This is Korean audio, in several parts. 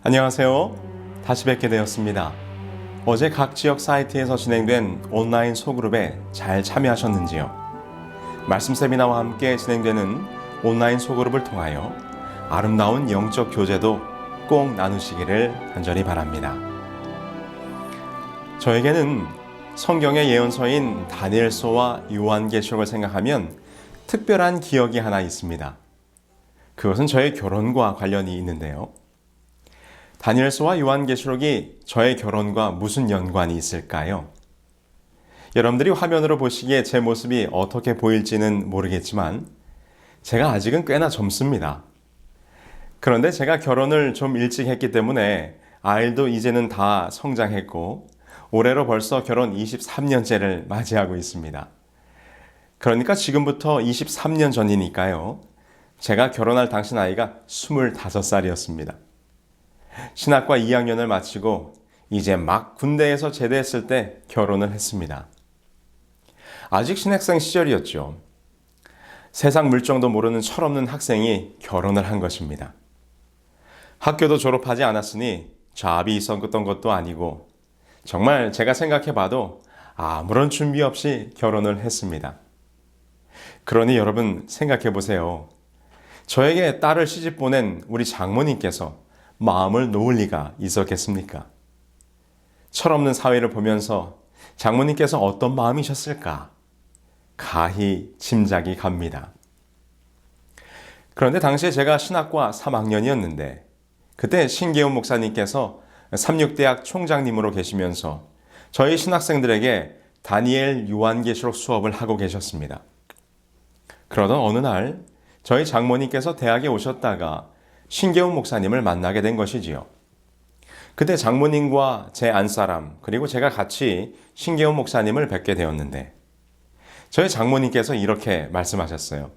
안녕하세요. 다시 뵙게 되었습니다. 어제 각 지역 사이트에서 진행된 온라인 소그룹에 잘 참여하셨는지요? 말씀 세미나와 함께 진행되는 온라인 소그룹을 통하여 아름다운 영적 교제도 꼭 나누시기를 간절히 바랍니다. 저에게는 성경의 예언서인 다니엘서와 요한계시록을 생각하면 특별한 기억이 하나 있습니다. 그것은 저의 결혼과 관련이 있는데요. 다니엘서와 요한계시록이 저의 결혼과 무슨 연관이 있을까요? 여러분들이 화면으로 보시기에 제 모습이 어떻게 보일지는 모르겠지만 제가 아직은 꽤나 젊습니다. 그런데 제가 결혼을 좀 일찍 했기 때문에 아이도 이제는 다 성장했고 올해로 벌써 결혼 23년째를 맞이하고 있습니다. 그러니까 지금부터 23년 전이니까요. 제가 결혼할 당시 나이가 25살이었습니다. 신학과 2학년을 마치고 이제 막 군대에서 제대했을 때 결혼을 했습니다. 아직 신학생 시절이었죠. 세상 물정도 모르는 철없는 학생이 결혼을 한 것입니다. 학교도 졸업하지 않았으니 잡이 있었던 것도 아니고 정말 제가 생각해봐도 아무런 준비 없이 결혼을 했습니다. 그러니 여러분 생각해보세요. 저에게 딸을 시집 보낸 우리 장모님께서 마음을 놓을 리가 있었겠습니까? 철없는 사회를 보면서 장모님께서 어떤 마음이셨을까? 가히 짐작이 갑니다. 그런데 당시에 제가 신학과 3학년이었는데 그때 신계훈 목사님께서 삼육대학 총장님으로 계시면서 저희 신학생들에게 다니엘 요한계시록 수업을 하고 계셨습니다. 그러던 어느 날 저희 장모님께서 대학에 오셨다가 신계훈 목사님을 만나게 된 것이지요. 그때 장모님과 제 안사람 그리고 제가 같이 신계훈 목사님을 뵙게 되었는데 저희 장모님께서 이렇게 말씀하셨어요.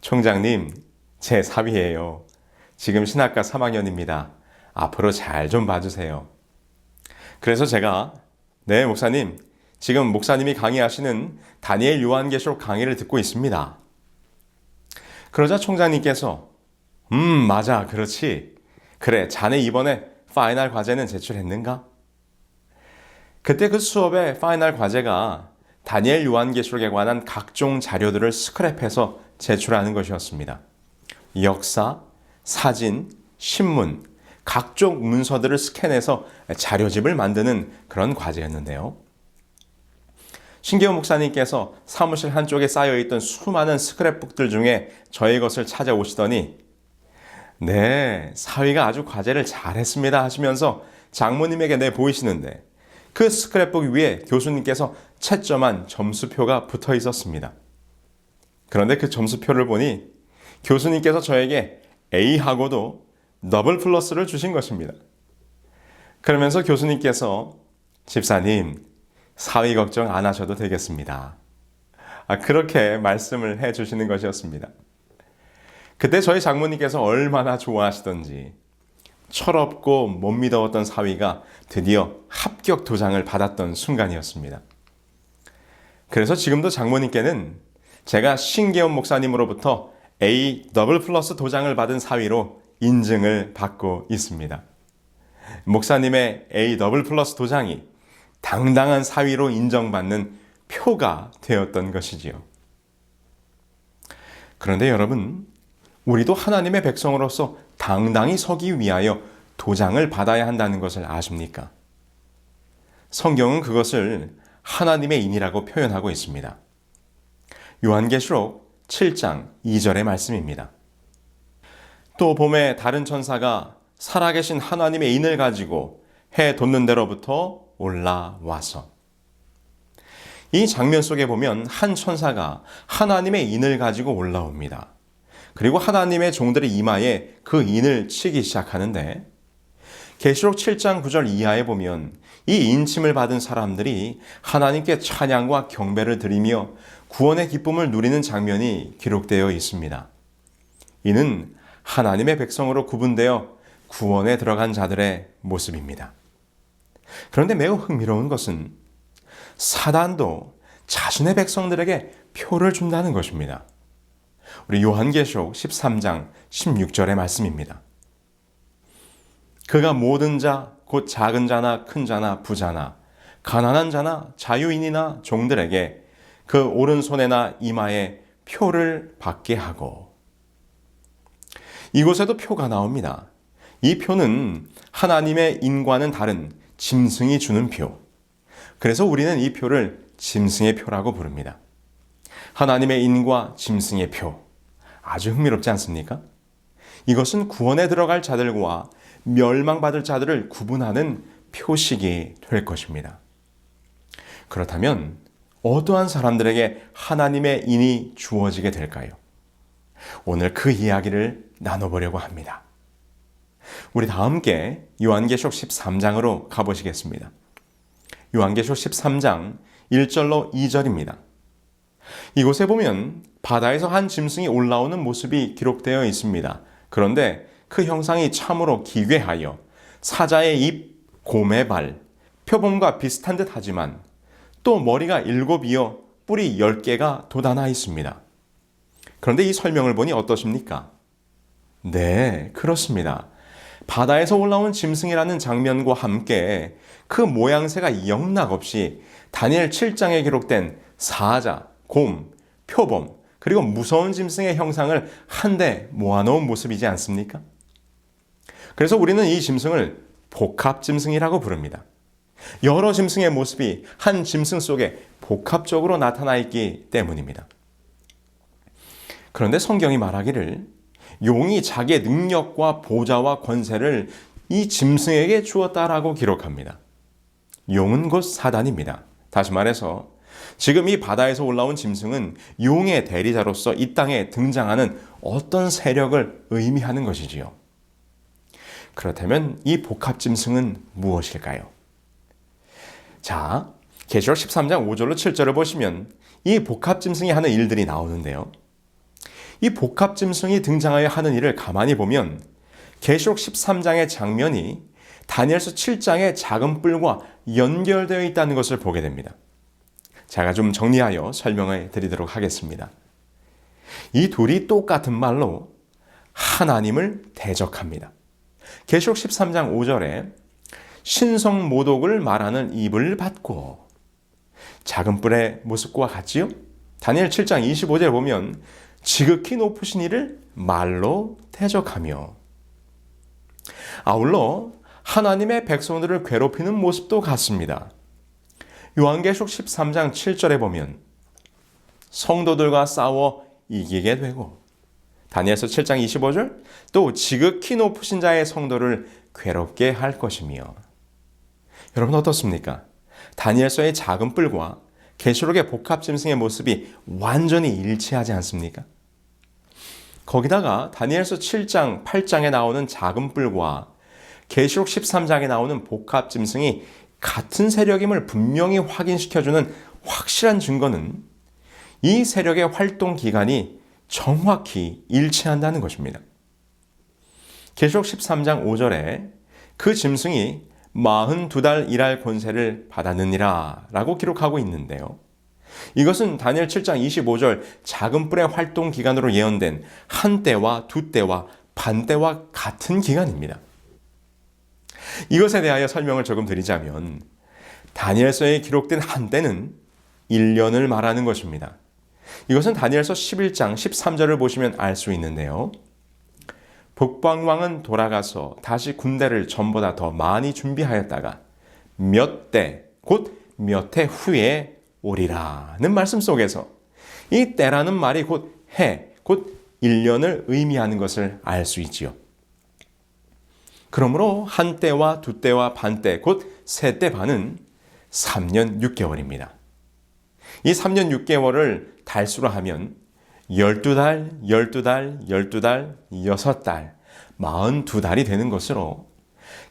총장님, 제 사위예요. 지금 신학과 3학년입니다. 앞으로 잘 좀 봐주세요. 그래서 제가 네 목사님, 지금 목사님이 강의하시는 다니엘 요한계시록 강의를 듣고 있습니다. 그러자 총장님께서 맞아, 그렇지. 그래, 자네 이번에 파이널 과제는 제출했는가? 그때 그 수업의 파이널 과제가 다니엘 요한계시록에 관한 각종 자료들을 스크랩해서 제출하는 것이었습니다. 역사, 사진, 신문, 각종 문서들을 스캔해서 자료집을 만드는 그런 과제였는데요. 신계훈 목사님께서 사무실 한쪽에 쌓여있던 수많은 스크랩북들 중에 저의 것을 찾아오시더니 네, 사위가 아주 과제를 잘했습니다 하시면서 장모님에게 내보이시는데 그 스크랩북 위에 교수님께서 채점한 점수표가 붙어 있었습니다. 그런데 그 점수표를 보니 교수님께서 저에게 A하고도 더블 플러스를 주신 것입니다. 그러면서 교수님께서 집사님, 사위 걱정 안 하셔도 되겠습니다. 그렇게 말씀을 해주시는 것이었습니다. 그때 저희 장모님께서 얼마나 좋아하시던지 철없고 못 믿어왔던 사위가 드디어 합격 도장을 받았던 순간이었습니다. 그래서 지금도 장모님께는 제가 신계훈 목사님으로부터 A 더블 플러스 도장을 받은 사위로 인증을 받고 있습니다. 목사님의 A 더블 플러스 도장이 당당한 사위로 인정받는 표가 되었던 것이지요. 그런데 여러분, 우리도 하나님의 백성으로서 당당히 서기 위하여 도장을 받아야 한다는 것을 아십니까? 성경은 그것을 하나님의 인이라고 표현하고 있습니다. 요한계시록 7장 2절의 말씀입니다. 또 봄에 다른 천사가 살아계신 하나님의 인을 가지고 해 돋는 데로부터 올라와서 이 장면 속에 보면 한 천사가 하나님의 인을 가지고 올라옵니다. 그리고 하나님의 종들의 이마에 그 인을 치기 시작하는데 계시록 7장 9절 이하에 보면 이 인침을 받은 사람들이 하나님께 찬양과 경배를 드리며 구원의 기쁨을 누리는 장면이 기록되어 있습니다. 이는 하나님의 백성으로 구분되어 구원에 들어간 자들의 모습입니다. 그런데 매우 흥미로운 것은 사단도 자신의 백성들에게 표를 준다는 것입니다. 우리 요한계시록 13장 16절의 말씀입니다. 그가 모든 자, 곧 작은 자나 큰 자나 부자나 가난한 자나 자유인이나 종들에게 그 오른손에나 이마에 표를 받게 하고. 이곳에도 표가 나옵니다. 이 표는 하나님의 인과는 다른 짐승이 주는 표. 그래서 우리는 이 표를 짐승의 표라고 부릅니다. 하나님의 인과 짐승의 표. 아주 흥미롭지 않습니까? 이것은 구원에 들어갈 자들과 멸망받을 자들을 구분하는 표식이 될 것입니다. 그렇다면 어떠한 사람들에게 하나님의 인이 주어지게 될까요? 오늘 그 이야기를 나눠보려고 합니다. 우리 다 함께 요한계시록 13장으로 가보시겠습니다. 요한계시록 13장 1절로 2절입니다. 이곳에 보면 바다에서 한 짐승이 올라오는 모습이 기록되어 있습니다. 그런데 그 형상이 참으로 기괴하여 사자의 입, 곰의 발, 표범과 비슷한 듯 하지만 또 머리가 7이어 뿔이 10개가 돋아나 있습니다. 그런데 이 설명을 보니 어떠십니까? 네, 그렇습니다. 바다에서 올라온 짐승이라는 장면과 함께 그 모양새가 영락없이 다니엘 7장에 기록된 사자, 곰, 표범, 그리고 무서운 짐승의 형상을 한데 모아놓은 모습이지 않습니까? 그래서 우리는 이 짐승을 복합짐승이라고 부릅니다. 여러 짐승의 모습이 한 짐승 속에 복합적으로 나타나 있기 때문입니다. 그런데 성경이 말하기를 용이 자기의 능력과 보좌와 권세를 이 짐승에게 주었다라고 기록합니다. 용은 곧 사단입니다. 다시 말해서 지금 이 바다에서 올라온 짐승은 용의 대리자로서 이 땅에 등장하는 어떤 세력을 의미하는 것이지요. 그렇다면 이 복합짐승은 무엇일까요? 자, 계시록 13장 5절로 7절을 보시면 이 복합짐승이 하는 일들이 나오는데요. 이 복합짐승이 등장하여 하는 일을 가만히 보면 계시록 13장의 장면이 다니엘서 7장의 작은 뿔과 연결되어 있다는 것을 보게 됩니다. 제가 좀 정리하여 설명해 드리도록 하겠습니다. 이 둘이 똑같은 말로 하나님을 대적합니다. 계시록 13장 5절에 신성 모독을 말하는 입을 받고, 작은 뿔의 모습과 같지요? 다니엘 7장 25절에 보면 지극히 높으신 이를 말로 대적하며, 아울러 하나님의 백성들을 괴롭히는 모습도 같습니다. 요한계시록 13장 7절에 보면 성도들과 싸워 이기게 되고, 다니엘서 7장 25절 또 지극히 높으신 자의 성도를 괴롭게 할 것이며. 여러분 어떻습니까? 다니엘서의 작은 뿔과 계시록의 복합짐승의 모습이 완전히 일치하지 않습니까? 거기다가 다니엘서 7장, 8장에 나오는 작은 뿔과 계시록 13장에 나오는 복합짐승이 같은 세력임을 분명히 확인시켜주는 확실한 증거는 이 세력의 활동 기간이 정확히 일치한다는 것입니다. 계시록 13장 5절에 그 짐승이 42달 일할 권세를 받았느니라 라고 기록하고 있는데요. 이것은 다니엘 7장 25절 작은 뿔의 활동 기간으로 예언된 한 때와 두 때와 반 때와 같은 기간입니다. 이것에 대하여 설명을 조금 드리자면 다니엘서에 기록된 한 때는 1년을 말하는 것입니다. 이것은 다니엘서 11장 13절을 보시면 알 수 있는데요. 북방왕은 돌아가서 다시 군대를 전보다 더 많이 준비하였다가 몇 때, 곧 몇 해 후에 오리라는 말씀 속에서 이 때라는 말이 곧 해, 곧 1년을 의미하는 것을 알 수 있지요. 그러므로 한 때와 두 때와 반 때, 곧 세 때 반은 3년 6개월입니다. 이 3년 6개월을 달수로 하면 12달, 12달, 12달, 6달, 42달이 되는 것으로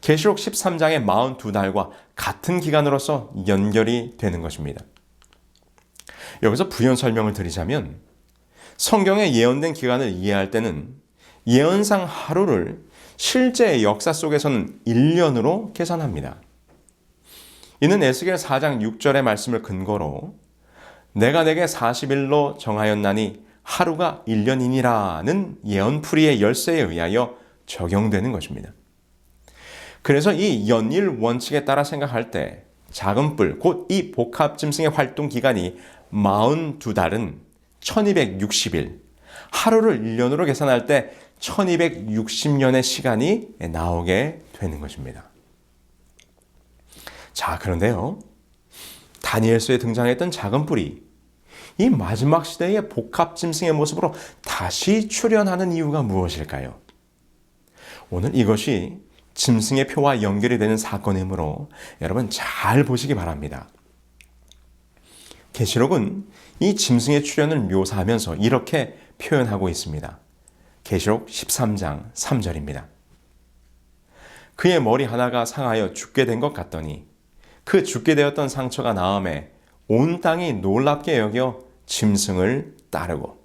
계시록 13장의 42달과 같은 기간으로서 연결이 되는 것입니다. 여기서 부연 설명을 드리자면 성경에 예언된 기간을 이해할 때는 예언상 하루를 실제 역사 속에서는 1년으로 계산합니다. 이는 에스겔 4장 6절의 말씀을 근거로 내가 내게 40일로 정하였나니 하루가 1년이니라는 예언풀이의 열쇠에 의하여 적용되는 것입니다. 그래서 이 연일 원칙에 따라 생각할 때 작은 뿔, 곧 이 복합 짐승의 활동 기간이 42달은 1260일, 하루를 1년으로 계산할 때 1260년의 시간이 나오게 되는 것입니다. 자, 그런데요. 다니엘서에 등장했던 작은 뿔이 이 마지막 시대의 복합 짐승의 모습으로 다시 출현하는 이유가 무엇일까요? 오늘 이것이 짐승의 표와 연결이 되는 사건이므로 여러분 잘 보시기 바랍니다. 계시록은 이 짐승의 출현을 묘사하면서 이렇게 표현하고 있습니다. 계시록 13장 3절입니다. 그의 머리 하나가 상하여 죽게 된 것 같더니 그 죽게 되었던 상처가 나음에 온 땅이 놀랍게 여겨 짐승을 따르고.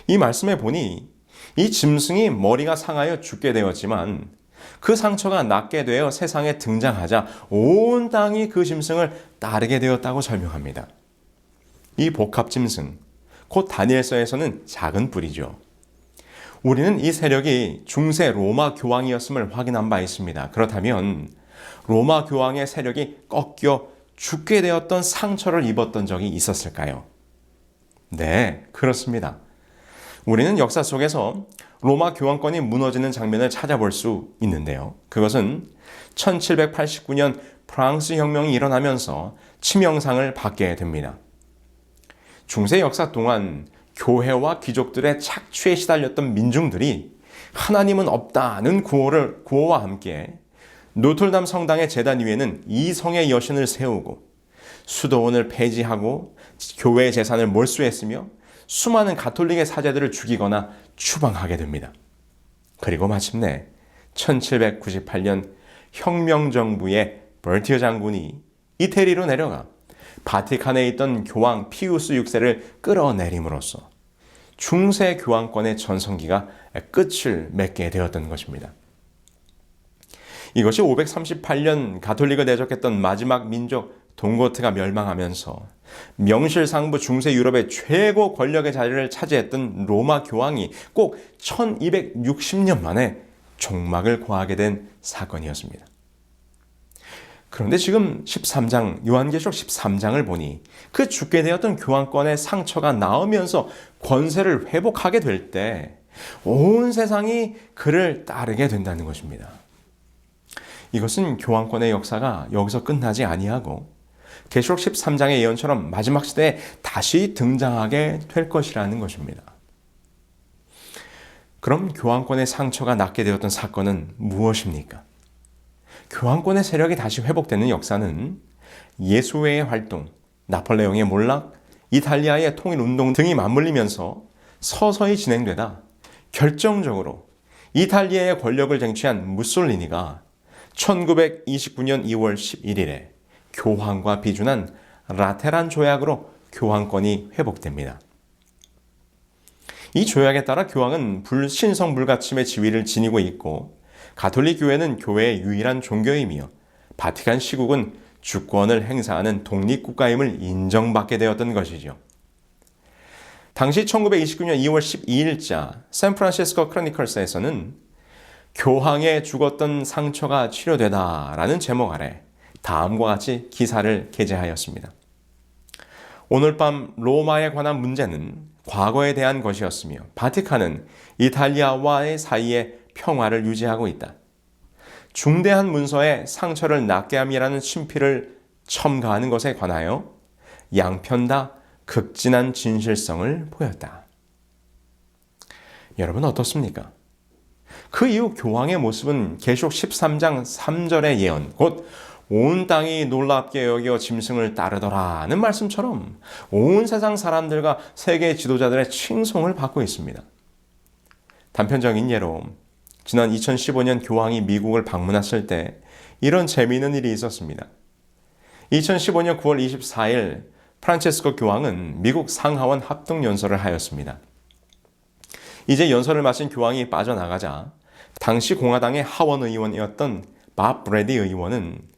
이 말씀에 보니 이 짐승이 머리가 상하여 죽게 되었지만 그 상처가 낫게 되어 세상에 등장하자 온 땅이 그 짐승을 따르게 되었다고 설명합니다. 이 복합 짐승, 곧 다니엘서에서는 작은 뿔이죠. 우리는 이 세력이 중세 로마 교황이었음을 확인한 바 있습니다. 그렇다면 로마 교황의 세력이 꺾여 죽게 되었던 상처를 입었던 적이 있었을까요? 네, 그렇습니다. 우리는 역사 속에서 로마 교황권이 무너지는 장면을 찾아볼 수 있는데요. 그것은 1789년 프랑스 혁명이 일어나면서 치명상을 받게 됩니다. 중세 역사 동안 교회와 귀족들의 착취에 시달렸던 민중들이 하나님은 없다는 구호와 함께 노틀담 성당의 제단 위에는 이성의 여신을 세우고 수도원을 폐지하고 교회의 재산을 몰수했으며 수많은 가톨릭의 사제들을 죽이거나 추방하게 됩니다. 그리고 마침내 1798년 혁명정부의 버티어 장군이 이태리로 내려가 바티칸에 있던 교황 피우스 6세를 끌어내림으로써 중세 교황권의 전성기가 끝을 맺게 되었던 것입니다. 이것이 538년 가톨릭을 대적했던 마지막 민족 동고트가 멸망하면서 명실상부 중세 유럽의 최고 권력의 자리를 차지했던 로마 교황이 꼭 1260년 만에 종막을 고하게 된 사건이었습니다. 그런데 지금 13장, 요한계시록 13장을 보니 그 죽게 되었던 교황권의 상처가 나으면서 권세를 회복하게 될 때 온 세상이 그를 따르게 된다는 것입니다. 이것은 교황권의 역사가 여기서 끝나지 아니하고 계시록 13장의 예언처럼 마지막 시대에 다시 등장하게 될 것이라는 것입니다. 그럼 교황권의 상처가 낫게 되었던 사건은 무엇입니까? 교황권의 세력이 다시 회복되는 역사는 예수회의 활동, 나폴레옹의 몰락, 이탈리아의 통일운동 등이 맞물리면서 서서히 진행되다 결정적으로 이탈리아의 권력을 쟁취한 무솔리니가 1929년 2월 11일에 교황과 비준한 라테란 조약으로 교황권이 회복됩니다. 이 조약에 따라 교황은 불신성 불가침의 지위를 지니고 있고 가톨릭 교회는 교회의 유일한 종교이며 바티칸 시국은 주권을 행사하는 독립국가임을 인정받게 되었던 것이죠. 당시 1929년 2월 12일자 샌프란시스코 크로니컬스에서는 교황의 죽었던 상처가 치료되다라는 제목 아래 다음과 같이 기사를 게재하였습니다. 오늘 밤 로마에 관한 문제는 과거에 대한 것이었으며 바티칸은 이탈리아와의 사이에 평화를 유지하고 있다. 중대한 문서에 상처를 낫게 함이라는 친필을 첨가하는 것에 관하여 양편 다 극진한 진실성을 보였다. 여러분 어떻습니까? 그 이후 교황의 모습은 계시록 13장 3절의 예언, 곧 온 땅이 놀랍게 여겨 짐승을 따르더라는 말씀처럼 온 세상 사람들과 세계 지도자들의 칭송을 받고 있습니다. 단편적인 예로 지난 2015년 교황이 미국을 방문했을 때 이런 재미있는 일이 있었습니다. 2015년 9월 24일 프란체스코 교황은 미국 상하원 합동연설을 하였습니다. 이제 연설을 마친 교황이 빠져나가자 당시 공화당의 하원 의원이었던 밥 브래디 의원은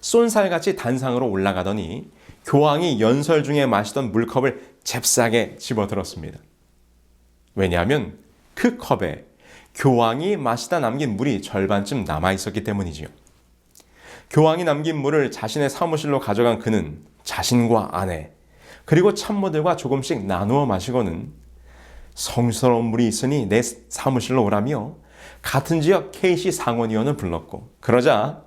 쏜살같이 단상으로 올라가더니 교황이 연설 중에 마시던 물컵을 잽싸게 집어들었습니다. 왜냐하면 그 컵에 교황이 마시다 남긴 물이 절반쯤 남아 있었기 때문이지요. 교황이 남긴 물을 자신의 사무실로 가져간 그는 자신과 아내, 그리고 참모들과 조금씩 나누어 마시고는 성스러운 물이 있으니 내 사무실로 오라며 같은 지역 K씨 상원의원을 불렀고, 그러자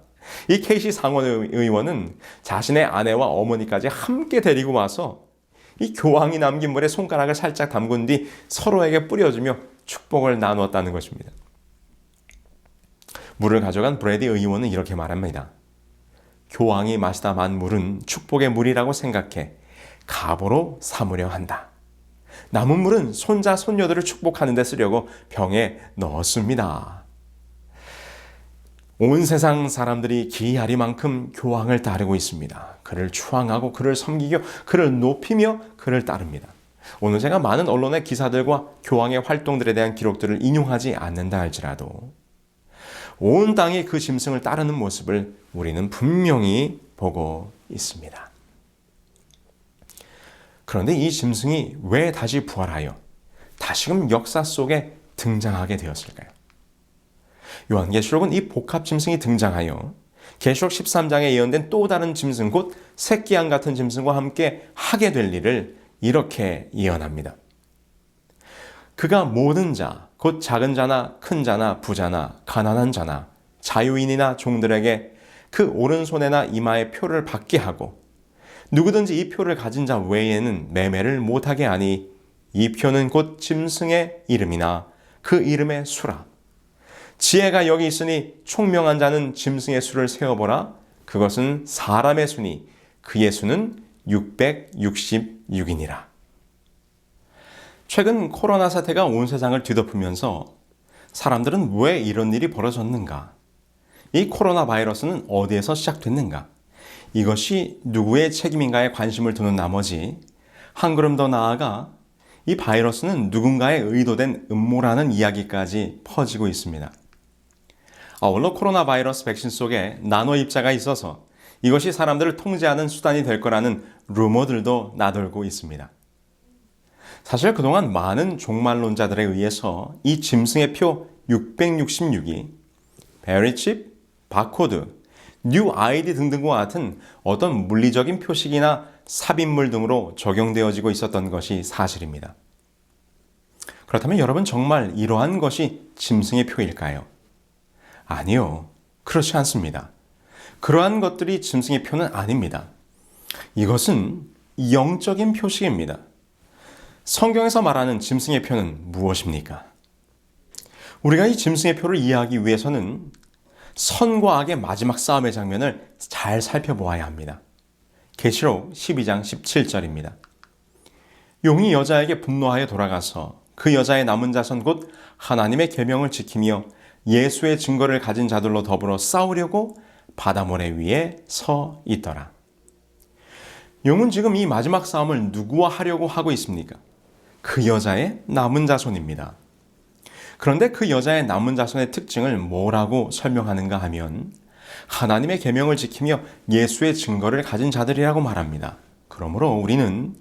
이 K씨 상원의원은 자신의 아내와 어머니까지 함께 데리고 와서 이 교황이 남긴 물에 손가락을 살짝 담근 뒤 서로에게 뿌려주며 축복을 나누었다는 것입니다. 물을 가져간 브래디 의원은 이렇게 말합니다. 교황이 마시다 만 물은 축복의 물이라고 생각해 갑오로 삼으려 한다. 남은 물은 손자, 손녀들을 축복하는 데 쓰려고 병에 넣었습니다. 온 세상 사람들이 기이하리만큼 교황을 따르고 있습니다. 그를 추앙하고 그를 섬기며 그를 높이며 그를 따릅니다. 오늘 제가 많은 언론의 기사들과 교황의 활동들에 대한 기록들을 인용하지 않는다 할지라도 온 땅이 그 짐승을 따르는 모습을 우리는 분명히 보고 있습니다. 그런데 이 짐승이 왜 다시 부활하여 다시금 역사 속에 등장하게 되었을까요? 요한계시록은 이 복합 짐승이 등장하여 계시록 13장에 예언된 또 다른 짐승, 곧 새끼양 같은 짐승과 함께 하게 될 일을 이렇게 예언합니다. 그가 모든 자, 곧 작은 자나 큰 자나 부자나 가난한 자나 자유인이나 종들에게 그 오른손에나 이마에 표를 받게 하고 누구든지 이 표를 가진 자 외에는 매매를 못하게 하니 이 표는 곧 짐승의 이름이나 그 이름의 수라. 지혜가 여기 있으니 총명한 자는 짐승의 수를 세어보라. 그것은 사람의 수니 그의 수는 666이니라. 최근 코로나 사태가 온 세상을 뒤덮으면서 사람들은 왜 이런 일이 벌어졌는가? 이 코로나 바이러스는 어디에서 시작됐는가? 이것이 누구의 책임인가에 관심을 두는 나머지 한 걸음 더 나아가 이 바이러스는 누군가의 의도된 음모라는 이야기까지 퍼지고 있습니다. 아울러 코로나 바이러스 백신 속에 나노 입자가 있어서 이것이 사람들을 통제하는 수단이 될 거라는 루머들도 나돌고 있습니다. 사실 그동안 많은 종말론자들에 의해서 이 짐승의 표 666이 베리칩, 바코드, 뉴 아이디 등등과 같은 어떤 물리적인 표식이나 삽입물 등으로 적용되어지고 있었던 것이 사실입니다. 그렇다면 여러분 정말 이러한 것이 짐승의 표일까요? 아니요. 그렇지 않습니다. 그러한 것들이 짐승의 표는 아닙니다. 이것은 영적인 표식입니다. 성경에서 말하는 짐승의 표는 무엇입니까? 우리가 이 짐승의 표를 이해하기 위해서는 선과 악의 마지막 싸움의 장면을 잘 살펴보아야 합니다. 계시록 12장 17절입니다. 용이 여자에게 분노하여 돌아가서 그 여자의 남은 자손 곧 하나님의 계명을 지키며 예수의 증거를 가진 자들로 더불어 싸우려고 바다 모래 위에 서 있더라. 용은 지금 이 마지막 싸움을 누구와 하려고 하고 있습니까? 그 여자의 남은 자손입니다. 그런데 그 여자의 남은 자손의 특징을 뭐라고 설명하는가 하면 하나님의 계명을 지키며 예수의 증거를 가진 자들이라고 말합니다. 그러므로 우리는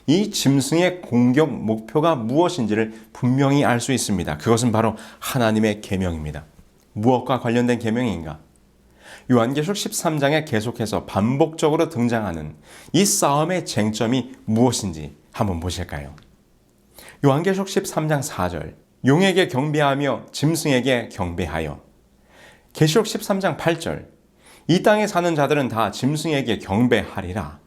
이 짐승의 공격 목표가 무엇인지를 분명히 알 수 있습니다. 그것은 바로 하나님의 계명입니다. 무엇과 관련된 계명인가? 요한계시록 13장에 계속해서 반복적으로 등장하는 이 싸움의 쟁점이 무엇인지 한번 보실까요? 요한계시록 13장 4절 용에게 경배하며 짐승에게 경배하여. 계시록 13장 8절 이 땅에 사는 자들은 다 짐승에게 경배하리라.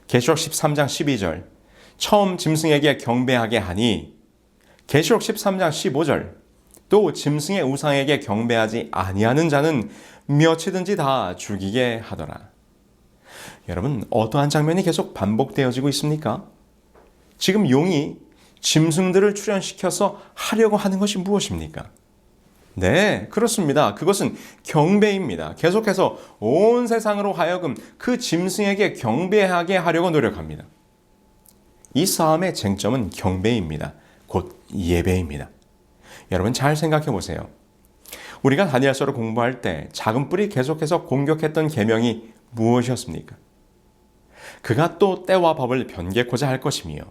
계시록 13장 12절 처음 짐승에게 경배하게 하니. 계시록 13장 15절 또 짐승의 우상에게 경배하지 아니하는 자는 몇이든지 다 죽이게 하더라. 여러분, 어떠한 장면이 계속 반복되어지고 있습니까? 지금 용이 짐승들을 출현시켜서 하려고 하는 것이 무엇입니까? 네, 그렇습니다. 그것은 경배입니다. 계속해서 온 세상으로 하여금 그 짐승에게 경배하게 하려고 노력합니다. 이 싸움의 쟁점은 경배입니다. 곧 예배입니다. 여러분 잘 생각해 보세요. 우리가 다니엘서를 공부할 때 작은 뿔이 계속해서 공격했던 계명이 무엇이었습니까? 그가 또 때와 법을 변개코자 할 것이며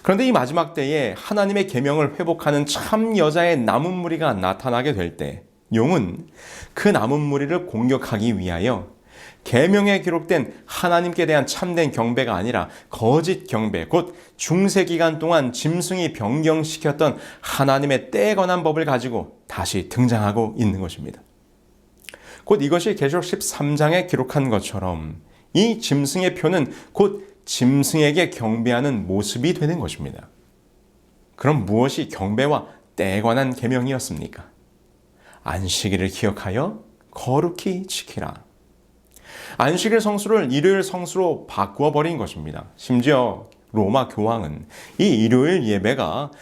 그런데 이 마지막 때에 하나님의 계명을 회복하는 참 여자의 남은 무리가 나타나게 될 때 용은 그 남은 무리를 공격하기 위하여 계명에 기록된 하나님께 대한 참된 경배가 아니라 거짓 경배, 곧 중세 기간 동안 짐승이 변경시켰던 하나님의 때에 관한 법을 가지고 다시 등장하고 있는 것입니다. 곧 이것이 계시록 13장에 기록한 것처럼 이 짐승의 표는 곧 짐승에게 경배하는 모습이 되는 것입니다. 그럼 무엇이 경배와 때에 관한 계명이었습니까? 안식일을 기억하여 거룩히 지키라. 안식일 성수를 일요일 성수로 바꾸어 버린 것입니다. 심지어 로마 교황은 이 일요일 예배가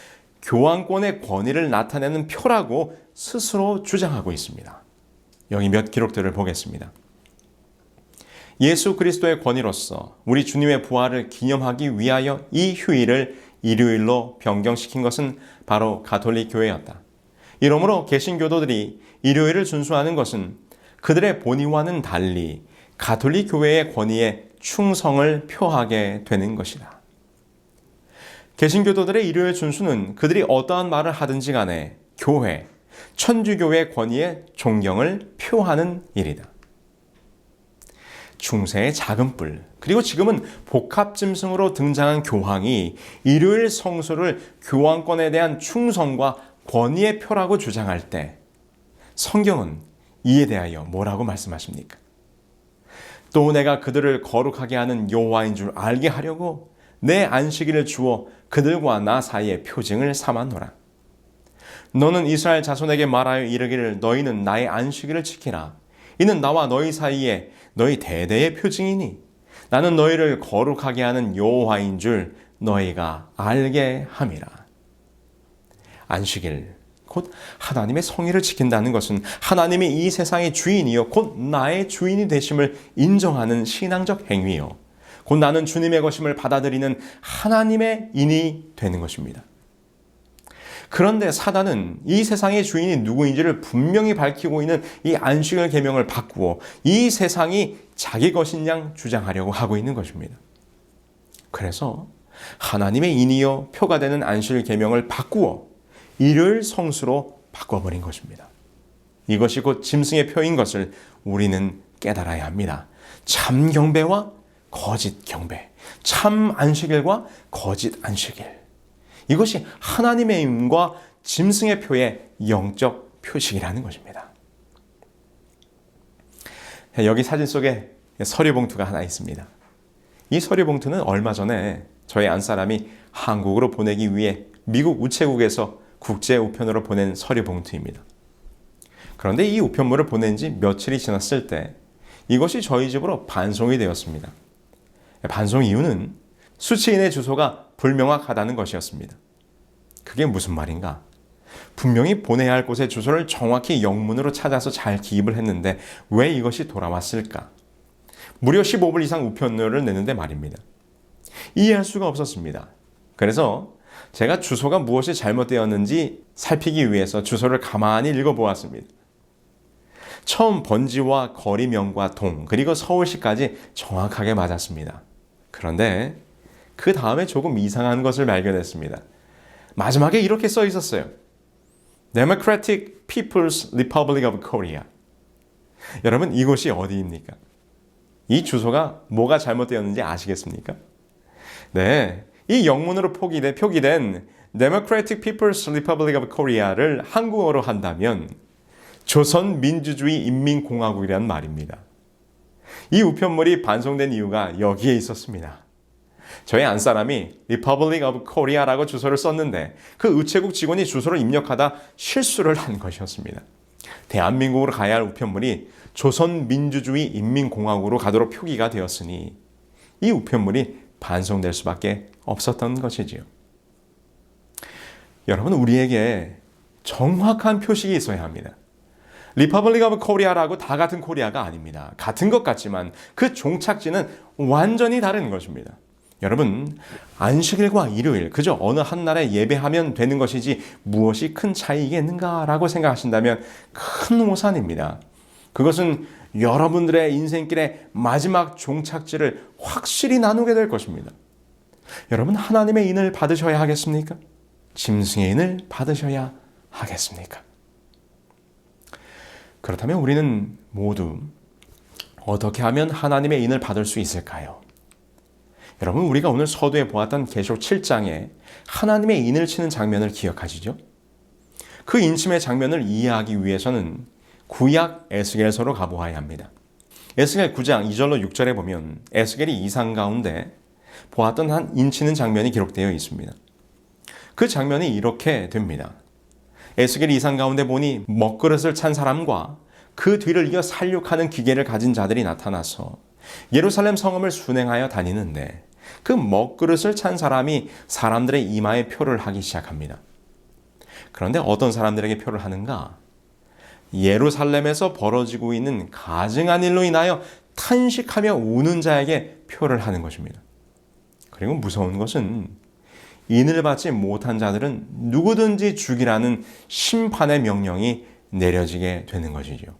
교황권의 권위를 나타내는 표라고 스스로 주장하고 있습니다. 여기 몇 기록들을 보겠습니다. 예수 그리스도의 권위로서 우리 주님의 부활을 기념하기 위하여 이 휴일을 일요일로 변경시킨 것은 바로 가톨릭 교회였다. 이러므로 개신교도들이 일요일을 준수하는 것은 그들의 본의와는 달리 가톨릭 교회의 권위에 충성을 표하게 되는 것이다. 개신교도들의 일요일 준수는 그들이 어떠한 말을 하든지 간에 교회, 천주교의 권위에 존경을 표하는 일이다. 중세의 작은 뿔, 그리고 지금은 복합 짐승으로 등장한 교황이 일요일 성수를 교황권에 대한 충성과 권위의 표라고 주장할 때 성경은 이에 대하여 뭐라고 말씀하십니까? 또 내가 그들을 거룩하게 하는 여호와인 줄 알게 하려고 내 안식일을 주어 그들과 나 사이에 표징을 삼았노라. 너는 이스라엘 자손에게 말하여 이르기를 너희는 나의 안식일을 지키라. 이는 나와 너희 사이에 너희 대대의 표징이니 나는 너희를 거룩하게 하는 여호와인 줄 너희가 알게 함이라. 안식일, 곧 하나님의 성의를 지킨다는 것은 하나님이 이 세상의 주인이요 곧 나의 주인이 되심을 인정하는 신앙적 행위요 곧 나는 주님의 것임을 받아들이는 하나님의 인이 되는 것입니다. 그런데 사단은 이 세상의 주인이 누구인지를 분명히 밝히고 있는 이 안식일 계명을 바꾸어 이 세상이 자기 것인 양 주장하려고 하고 있는 것입니다. 그래서 하나님의 인이요 표가 되는 안식일 계명을 바꾸어 일요일 성수로 바꿔버린 것입니다. 이것이 곧 짐승의 표인 것을 우리는 깨달아야 합니다. 참 경배와 거짓 경배, 참 안식일과 거짓 안식일. 이것이 하나님의 임과 짐승의 표의 영적 표식이라는 것입니다. 여기 사진 속에 서류 봉투가 하나 있습니다. 이 서류 봉투는 얼마 전에 저희 안사람이 한국으로 보내기 위해 미국 우체국에서 국제 우편으로 보낸 서류 봉투입니다. 그런데 이 우편물을 보낸 지 며칠이 지났을 때 이것이 저희 집으로 반송이 되었습니다. 반송 이유는 수취인의 주소가 불명확하다는 것이었습니다. 그게 무슨 말인가? 분명히 보내야 할 곳의 주소를 정확히 영문으로 찾아서 잘 기입을 했는데 왜 이것이 돌아왔을까? 무려 15불 이상 우편료를 내는데 말입니다. 이해할 수가 없었습니다. 그래서 제가 주소가 무엇이 잘못되었는지 살피기 위해서 주소를 가만히 읽어보았습니다. 처음 번지와 거리명과 동, 그리고 서울시까지 정확하게 맞았습니다. 그런데 그 다음에 조금 이상한 것을 발견했습니다. 마지막에 이렇게 써 있었어요. Democratic People's Republic of Korea. 여러분, 이곳이 어디입니까? 이 주소가 뭐가 잘못되었는지 아시겠습니까? 네, 이 영문으로 표기된 Democratic People's Republic of Korea를 한국어로 한다면 조선민주주의 인민공화국이라는 말입니다. 이 우편물이 반송된 이유가 여기에 있었습니다. 저희 안사람이 Republic of Korea라고 주소를 썼는데 그 우체국 직원이 주소를 입력하다 실수를 한 것이었습니다. 대한민국으로 가야 할 우편물이 조선민주주의 인민공화국으로 가도록 표기가 되었으니 이 우편물이 반송될 수밖에 없었던 것이지요. 여러분, 우리에게 정확한 표식이 있어야 합니다. Republic of Korea라고 다 같은 코리아가 아닙니다. 같은 것 같지만 그 종착지는 완전히 다른 것입니다. 여러분, 안식일과 일요일 그저 어느 한 날에 예배하면 되는 것이지 무엇이 큰 차이겠는가라고 생각하신다면 큰 오산입니다. 그것은 여러분들의 인생길의 마지막 종착지를 확실히 나누게 될 것입니다. 여러분, 하나님의 인을 받으셔야 하겠습니까? 짐승의 인을 받으셔야 하겠습니까? 그렇다면 우리는 모두 어떻게 하면 하나님의 인을 받을 수 있을까요? 여러분, 우리가 오늘 서두에 보았던 계시록 7장에 하나님의 인을 치는 장면을 기억하시죠? 그 인침의 장면을 이해하기 위해서는 구약 에스겔서로 가보아야 합니다. 에스겔 9장 2절로 6절에 보면 에스겔이 이상 가운데 보았던 한 인치는 장면이 기록되어 있습니다. 그 장면이 이렇게 됩니다. 에스겔이 이상 가운데 보니 먹그릇을 찬 사람과 그 뒤를 이어 살육하는 기계를 가진 자들이 나타나서 예루살렘 성읍을 순행하여 다니는데 그 먹그릇을 찬 사람이 사람들의 이마에 표를 하기 시작합니다. 그런데 어떤 사람들에게 표를 하는가? 예루살렘에서 벌어지고 있는 가증한 일로 인하여 탄식하며 우는 자에게 표를 하는 것입니다. 그리고 무서운 것은 인을 받지 못한 자들은 누구든지 죽이라는 심판의 명령이 내려지게 되는 것이죠.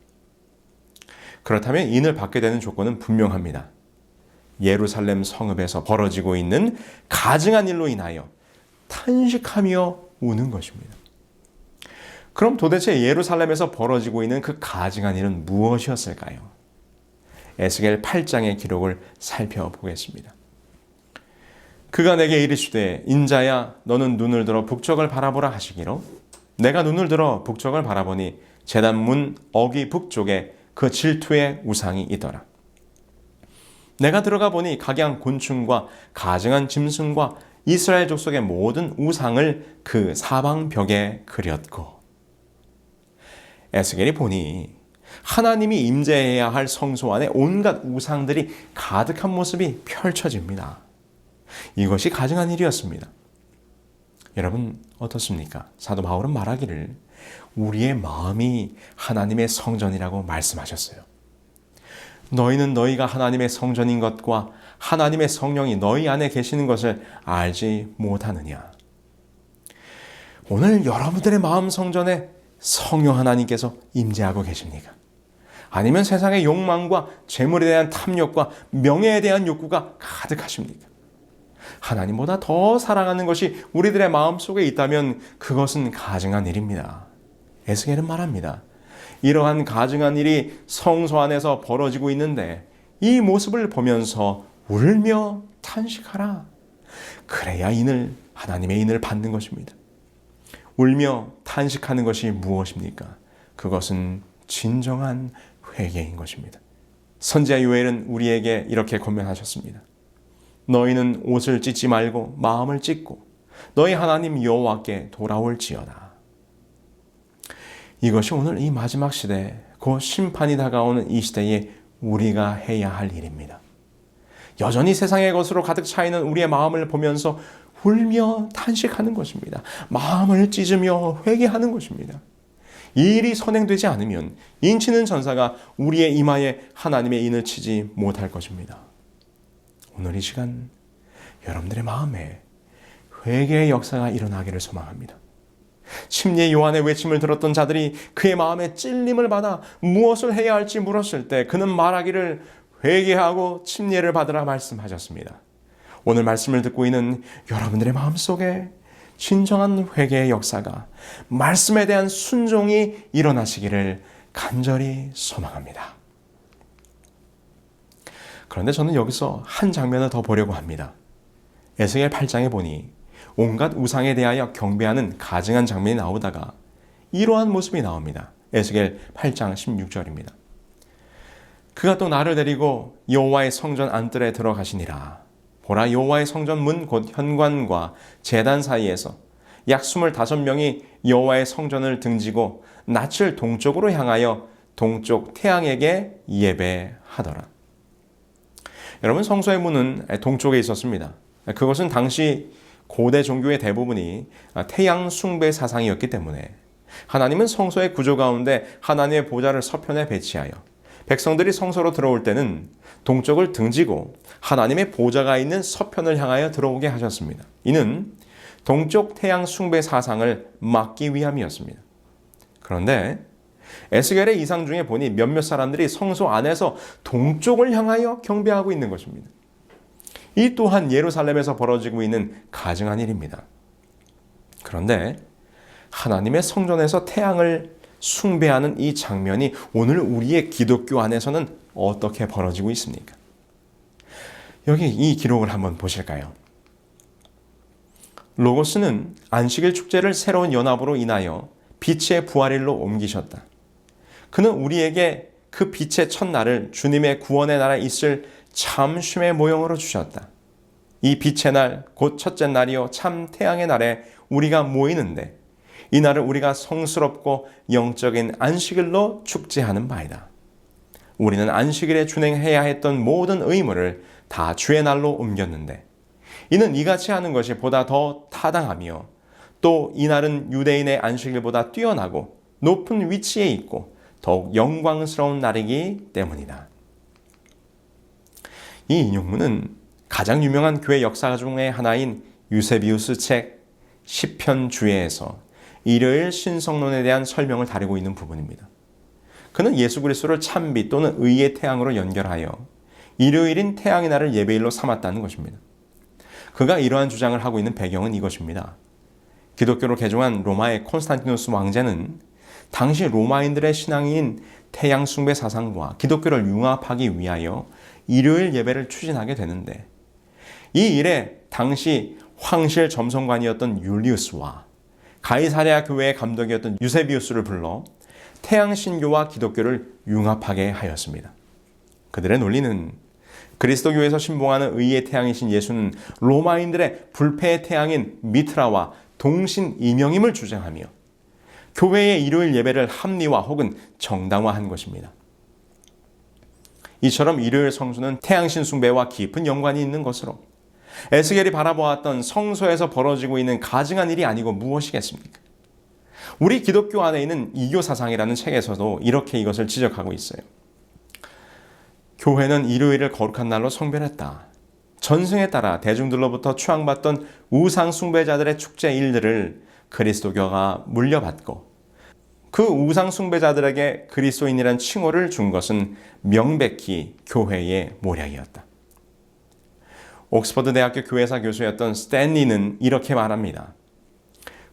그렇다면 인을 받게 되는 조건은 분명합니다. 예루살렘 성읍에서 벌어지고 있는 가증한 일로 인하여 탄식하며 우는 것입니다. 그럼 도대체 예루살렘에서 벌어지고 있는 그 가증한 일은 무엇이었을까요? 에스겔 8장의 기록을 살펴보겠습니다. 그가 내게 이르시되 인자야 너는 눈을 들어 북쪽을 바라보라 하시기로 내가 눈을 들어 북쪽을 바라보니 제단 문 어귀 북쪽에 그 질투의 우상이 있더라. 내가 들어가 보니 각양 곤충과 가증한 짐승과 이스라엘 족속의 모든 우상을 그 사방벽에 그렸고. 에스겔이 보니 하나님이 임재해야 할 성소 안에 온갖 우상들이 가득한 모습이 펼쳐집니다. 이것이 가증한 일이었습니다. 여러분 어떻습니까? 사도 바울은 말하기를 우리의 마음이 하나님의 성전이라고 말씀하셨어요. 너희는 너희가 하나님의 성전인 것과 하나님의 성령이 너희 안에 계시는 것을 알지 못하느냐. 오늘 여러분들의 마음 성전에 성령 하나님께서 임재하고 계십니까? 아니면 세상의 욕망과 재물에 대한 탐욕과 명예에 대한 욕구가 가득하십니까? 하나님보다 더 사랑하는 것이 우리들의 마음속에 있다면 그것은 가증한 일입니다. 에스겔은 말합니다. 이러한 가증한 일이 성소 안에서 벌어지고 있는데 이 모습을 보면서 울며 탄식하라. 그래야 하나님의 인을 받는 것입니다. 울며 탄식하는 것이 무엇입니까? 그것은 진정한 회개인 것입니다. 선지자 요엘은 우리에게 이렇게 권면하셨습니다. 너희는 옷을 찢지 말고 마음을 찢고 너희 하나님 여호와께 돌아올지어다. 이것이 오늘 이 마지막 시대, 곧 심판이 다가오는 이 시대에 우리가 해야 할 일입니다. 여전히 세상의 것으로 가득 차 있는 우리의 마음을 보면서 울며 탄식하는 것입니다. 마음을 찢으며 회개하는 것입니다. 이 일이 선행되지 않으면 인치는 전사가 우리의 이마에 하나님의 인을 치지 못할 것입니다. 오늘 이 시간 여러분들의 마음에 회개의 역사가 일어나기를 소망합니다. 침례 요한의 외침을 들었던 자들이 그의 마음에 찔림을 받아 무엇을 해야 할지 물었을 때 그는 말하기를 회개하고 침례를 받으라 말씀하셨습니다. 오늘 말씀을 듣고 있는 여러분들의 마음속에 진정한 회개의 역사가, 말씀에 대한 순종이 일어나시기를 간절히 소망합니다. 그런데 저는 여기서 한 장면을 더 보려고 합니다. 에스겔 8장에 보니 온갖 우상에 대하여 경배하는 가증한 장면이 나오다가 이러한 모습이 나옵니다. 에스겔 8장 16절입니다. 그가 또 나를 데리고 여호와의 성전 안뜰에 들어가시니라. 보라, 여호와의 성전 문 곧 현관과 제단 사이에서 약 25명이 여호와의 성전을 등지고 낯을 동쪽으로 향하여 동쪽 태양에게 예배하더라. 여러분, 성소의 문은 동쪽에 있었습니다. 그것은 당시 고대 종교의 대부분이 태양 숭배 사상이었기 때문에 하나님은 성소의 구조 가운데 하나님의 보좌를 서편에 배치하여 백성들이 성소로 들어올 때는 동쪽을 등지고 하나님의 보좌가 있는 서편을 향하여 들어오게 하셨습니다. 이는 동쪽 태양 숭배 사상을 막기 위함이었습니다. 그런데 에스겔의 이상 중에 보니 몇몇 사람들이 성소 안에서 동쪽을 향하여 경배하고 있는 것입니다. 이 또한 예루살렘에서 벌어지고 있는 가증한 일입니다. 그런데 하나님의 성전에서 태양을 숭배하는 이 장면이 오늘 우리의 기독교 안에서는 어떻게 벌어지고 있습니까? 여기 이 기록을 한번 보실까요? 로고스는 안식일 축제를 새로운 연합으로 인하여 빛의 부활일로 옮기셨다. 그는 우리에게 그 빛의 첫날을 주님의 구원의 날에 있을 참 쉼의 모형으로 주셨다. 이 빛의 날, 곧 첫째 날이요 참 태양의 날에 우리가 모이는데 이 날을 우리가 성스럽고 영적인 안식일로 축제하는 바이다. 우리는 안식일에 준행해야 했던 모든 의무를 다 주의 날로 옮겼는데 이는 이같이 하는 것이 보다 더 타당하며 또 이 날은 유대인의 안식일보다 뛰어나고 높은 위치에 있고 더욱 영광스러운 날이기 때문이다. 이 인용문은 가장 유명한 교회 역사 중의 하나인 유세비우스 책 시편 주에에서 일요일 신성론에 대한 설명을 다루고 있는 부분입니다. 그는 예수 그리스도를 찬빛 또는 의의 태양으로 연결하여 일요일인 태양의 날을 예배일로 삼았다는 것입니다. 그가 이러한 주장을 하고 있는 배경은 이것입니다. 기독교로 개종한 로마의 콘스탄티누스 왕제는 당시 로마인들의 신앙인 태양 숭배 사상과 기독교를 융합하기 위하여 일요일 예배를 추진하게 되는데 이 일에 당시 황실 점성관이었던 율리우스와 가이사랴 교회의 감독이었던 유세비우스를 불러 태양 신교와 기독교를 융합하게 하였습니다. 그들의 논리는 그리스도교에서 신봉하는 의의 태양이신 예수는 로마인들의 불패의 태양인 미트라와 동신 이명임을 주장하며 교회의 일요일 예배를 합리화 혹은 정당화한 것입니다. 이처럼 일요일 성수는 태양신 숭배와 깊은 연관이 있는 것으로 에스겔이 바라보았던 성소에서 벌어지고 있는 가증한 일이 아니고 무엇이겠습니까? 우리 기독교 안에 있는 이교 사상이라는 책에서도 이렇게 이것을 지적하고 있어요. 교회는 일요일을 거룩한 날로 성별했다. 전승에 따라 대중들로부터 추앙받던 우상 숭배자들의 축제 일들을 그리스도교가 물려받고 그 우상 숭배자들에게 그리스도인이라는 칭호를 준 것은 명백히 교회의 모략이었다. 옥스퍼드 대학교 교회사 교수였던 스탠리는 이렇게 말합니다.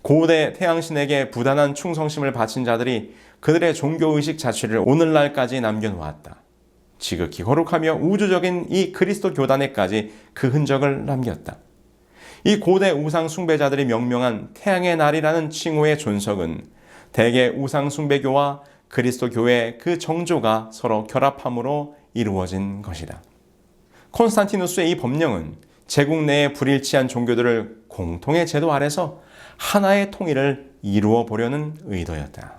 고대 태양신에게 부단한 충성심을 바친 자들이 그들의 종교의식 자체를 오늘날까지 남겨놓았다. 지극히 거룩하며 우주적인 이 그리스도 교단에까지 그 흔적을 남겼다. 이 고대 우상 숭배자들이 명명한 태양의 날이라는 칭호의 존속은 대개 우상 숭배교와 그리스도 교회의 그 정조가 서로 결합함으로 이루어진 것이다. 콘스탄티누스의 이 법령은 제국 내의 불일치한 종교들을 공통의 제도 아래서 하나의 통일을 이루어 보려는 의도였다.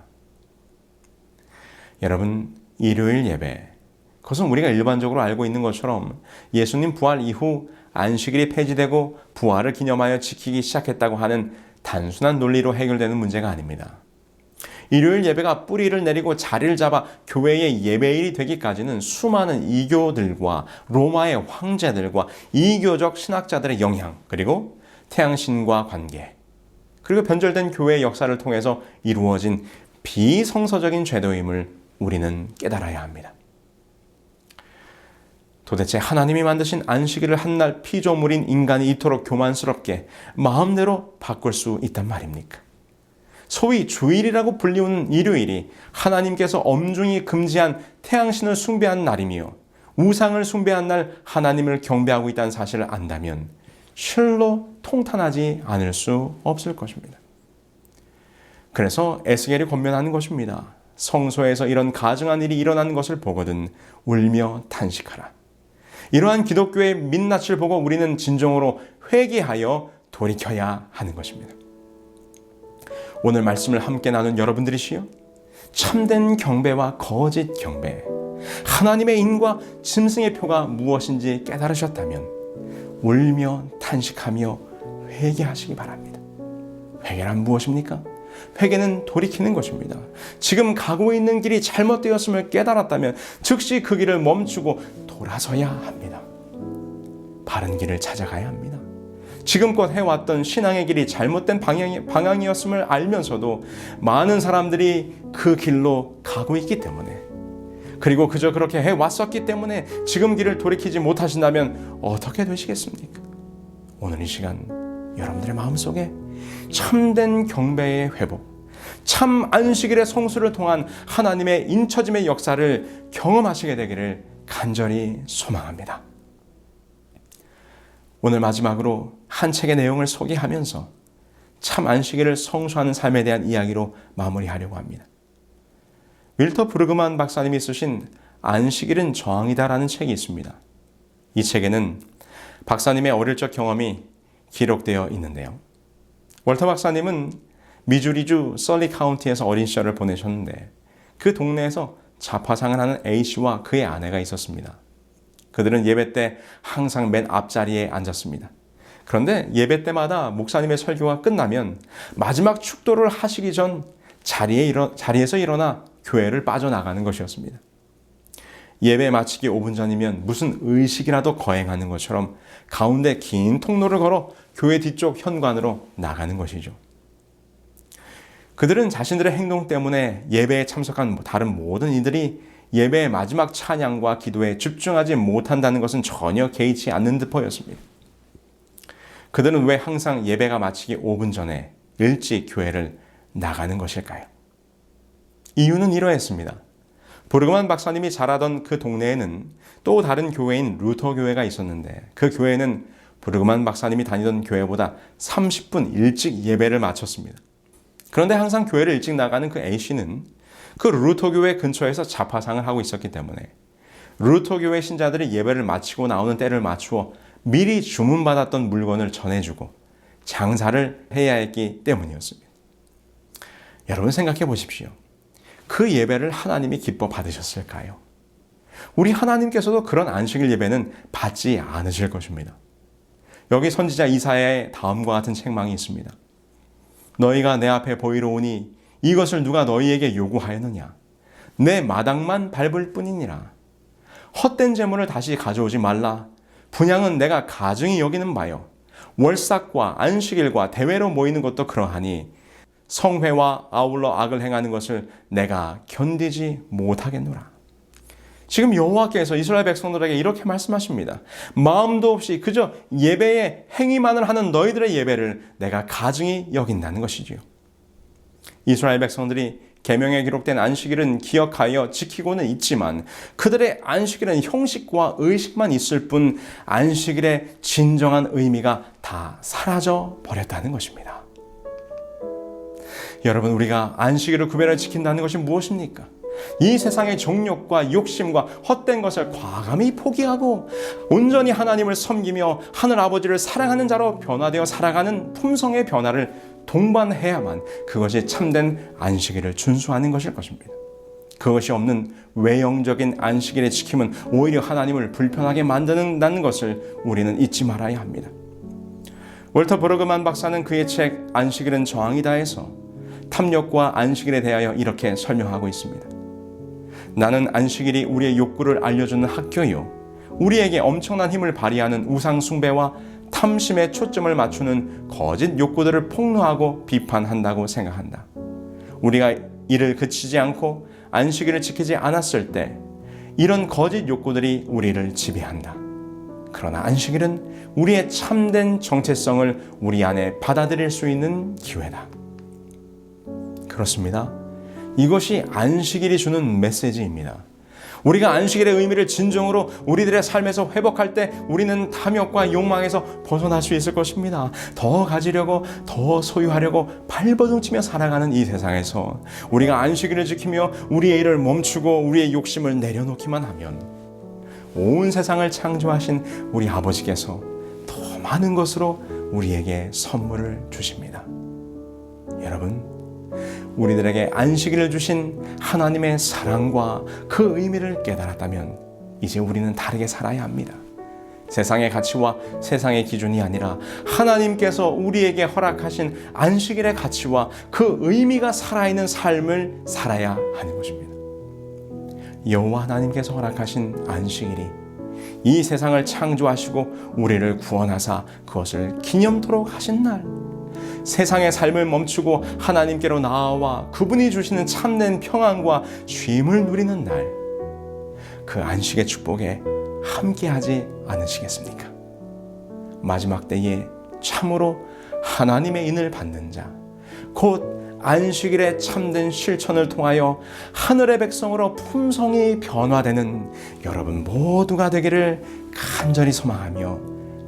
여러분, 일요일 예배, 그것은 우리가 일반적으로 알고 있는 것처럼 예수님 부활 이후 안식일이 폐지되고 부활을 기념하여 지키기 시작했다고 하는 단순한 논리로 해결되는 문제가 아닙니다. 일요일 예배가 뿌리를 내리고 자리를 잡아 교회의 예배일이 되기까지는 수많은 이교들과 로마의 황제들과 이교적 신학자들의 영향, 그리고 태양신과 관계, 그리고 변절된 교회의 역사를 통해서 이루어진 비성서적인 제도임을 우리는 깨달아야 합니다. 도대체 하나님이 만드신 안식일을 한날 피조물인 인간이 이토록 교만스럽게 마음대로 바꿀 수 있단 말입니까? 소위 주일이라고 불리우는 일요일이 하나님께서 엄중히 금지한 태양신을 숭배한 날이며 우상을 숭배한 날 하나님을 경배하고 있다는 사실을 안다면 실로 통탄하지 않을 수 없을 것입니다. 그래서 에스겔이 권면하는 것입니다. 성소에서 이런 가증한 일이 일어나는 것을 보거든 울며 탄식하라. 이러한 기독교의 민낯을 보고 우리는 진정으로 회개하여 돌이켜야 하는 것입니다. 오늘 말씀을 함께 나눈 여러분들이시여, 참된 경배와 거짓 경배, 하나님의 인과 짐승의 표가 무엇인지 깨달으셨다면 울며 탄식하며 회개하시기 바랍니다. 회개란 무엇입니까? 회개는 돌이키는 것입니다. 지금 가고 있는 길이 잘못되었음을 깨달았다면 즉시 그 길을 멈추고 돌아서야 합니다. 바른 길을 찾아가야 합니다. 지금껏 해왔던 신앙의 길이 잘못된 방향이었음을 알면서도 많은 사람들이 그 길로 가고 있기 때문에 그리고 그저 그렇게 해왔었기 때문에 지금 길을 돌이키지 못하신다면 어떻게 되시겠습니까? 오늘 이 시간 여러분들의 마음속에 참된 경배의 회복, 참 안식일의 성수를 통한 하나님의 인처짐의 역사를 경험하시게 되기를 간절히 소망합니다. 오늘 마지막으로 한 책의 내용을 소개하면서 참 안식일을 성수하는 삶에 대한 이야기로 마무리하려고 합니다. 윌터 브루그만 박사님이 쓰신 안식일은 저항이다라는 책이 있습니다. 이 책에는 박사님의 어릴 적 경험이 기록되어 있는데요. 월터 박사님은 미주리주 썰리 카운티에서 어린 시절을 보내셨는데 그 동네에서 자파상을 하는 A씨와 그의 아내가 있었습니다. 그들은 예배 때 항상 맨 앞자리에 앉았습니다. 그런데 예배 때마다 목사님의 설교가 끝나면 마지막 축도를 하시기 전 자리에서 일어나 교회를 빠져나가는 것이었습니다. 예배 마치기 5분 전이면 무슨 의식이라도 거행하는 것처럼 가운데 긴 통로를 걸어 교회 뒤쪽 현관으로 나가는 것이죠. 그들은 자신들의 행동 때문에 예배에 참석한 다른 모든 이들이 예배의 마지막 찬양과 기도에 집중하지 못한다는 것은 전혀 개의치 않는 듯 보였습니다. 그들은 왜 항상 예배가 마치기 5분 전에 일찍 교회를 나가는 것일까요? 이유는 이러했습니다. 브루그만 박사님이 자라던 그 동네에는 또 다른 교회인 루터 교회가 있었는데 그 교회는 브루그만 박사님이 다니던 교회보다 30분 일찍 예배를 마쳤습니다. 그런데 항상 교회를 일찍 나가는 그 A씨는 그 루터 교회 근처에서 자파상을 하고 있었기 때문에 루터 교회 신자들이 예배를 마치고 나오는 때를 맞추어 미리 주문받았던 물건을 전해주고 장사를 해야 했기 때문이었습니다. 여러분 생각해 보십시오. 그 예배를 하나님이 기뻐 받으셨을까요? 우리 하나님께서도 그런 안식일 예배는 받지 않으실 것입니다. 여기 선지자 이사야의 다음과 같은 책망이 있습니다. 너희가 내 앞에 보이러 오니 이것을 누가 너희에게 요구하였느냐? 내 마당만 밟을 뿐이니라. 헛된 재물을 다시 가져오지 말라. 분향은 내가 가증히 여기는 바요. 월삭과 안식일과 대회로 모이는 것도 그러하니 성회와 아울러 악을 행하는 것을 내가 견디지 못하겠노라. 지금 여호와께서 이스라엘 백성들에게 이렇게 말씀하십니다. 마음도 없이 그저 예배의 행위만을 하는 너희들의 예배를 내가 가증히 여긴다는 것이지요. 이스라엘 백성들이 계명에 기록된 안식일은 기억하여 지키고는 있지만 그들의 안식일은 형식과 의식만 있을 뿐 안식일의 진정한 의미가 다 사라져 버렸다는 것입니다. 여러분, 우리가 안식일을 구별을 지킨다는 것이 무엇입니까? 이 세상의 정욕과 욕심과 헛된 것을 과감히 포기하고 온전히 하나님을 섬기며 하늘 아버지를 사랑하는 자로 변화되어 살아가는 품성의 변화를 동반해야만 그것이 참된 안식일을 준수하는 것일 것입니다. 그것이 없는 외형적인 안식일의 지킴은 오히려 하나님을 불편하게 만드는다는 것을 우리는 잊지 말아야 합니다. 월터 브루그만 박사는 그의 책 안식일은 저항이다에서 탐욕과 안식일에 대하여 이렇게 설명하고 있습니다. 나는 안식일이 우리의 욕구를 알려주는 학교요, 우리에게 엄청난 힘을 발휘하는 우상 숭배와 탐심에 초점을 맞추는 거짓 욕구들을 폭로하고 비판한다고 생각한다. 우리가 이를 그치지 않고 안식일을 지키지 않았을 때 이런 거짓 욕구들이 우리를 지배한다. 그러나 안식일은 우리의 참된 정체성을 우리 안에 받아들일 수 있는 기회다. 그렇습니다. 이것이 안식일이 주는 메시지입니다. 우리가 안식일의 의미를 진정으로 우리들의 삶에서 회복할 때 우리는 탐욕과 욕망에서 벗어날 수 있을 것입니다. 더 가지려고, 더 소유하려고 발버둥치며 살아가는 이 세상에서 우리가 안식일을 지키며 우리의 일을 멈추고 우리의 욕심을 내려놓기만 하면 온 세상을 창조하신 우리 아버지께서 더 많은 것으로 우리에게 선물을 주십니다. 여러분, 우리들에게 안식일을 주신 하나님의 사랑과 그 의미를 깨달았다면 이제 우리는 다르게 살아야 합니다. 세상의 가치와 세상의 기준이 아니라 하나님께서 우리에게 허락하신 안식일의 가치와 그 의미가 살아있는 삶을 살아야 하는 것입니다. 여호와 하나님께서 허락하신 안식일이 이 세상을 창조하시고 우리를 구원하사 그것을 기념토록 하신 날, 세상의 삶을 멈추고 하나님께로 나아와 그분이 주시는 참된 평안과 쉼을 누리는 날, 그 안식의 축복에 함께하지 않으시겠습니까? 마지막 때에 참으로 하나님의 인을 받는 자, 곧 안식일의 참된 실천을 통하여 하늘의 백성으로 품성이 변화되는 여러분 모두가 되기를 간절히 소망하며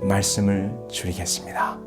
말씀을 줄이겠습니다.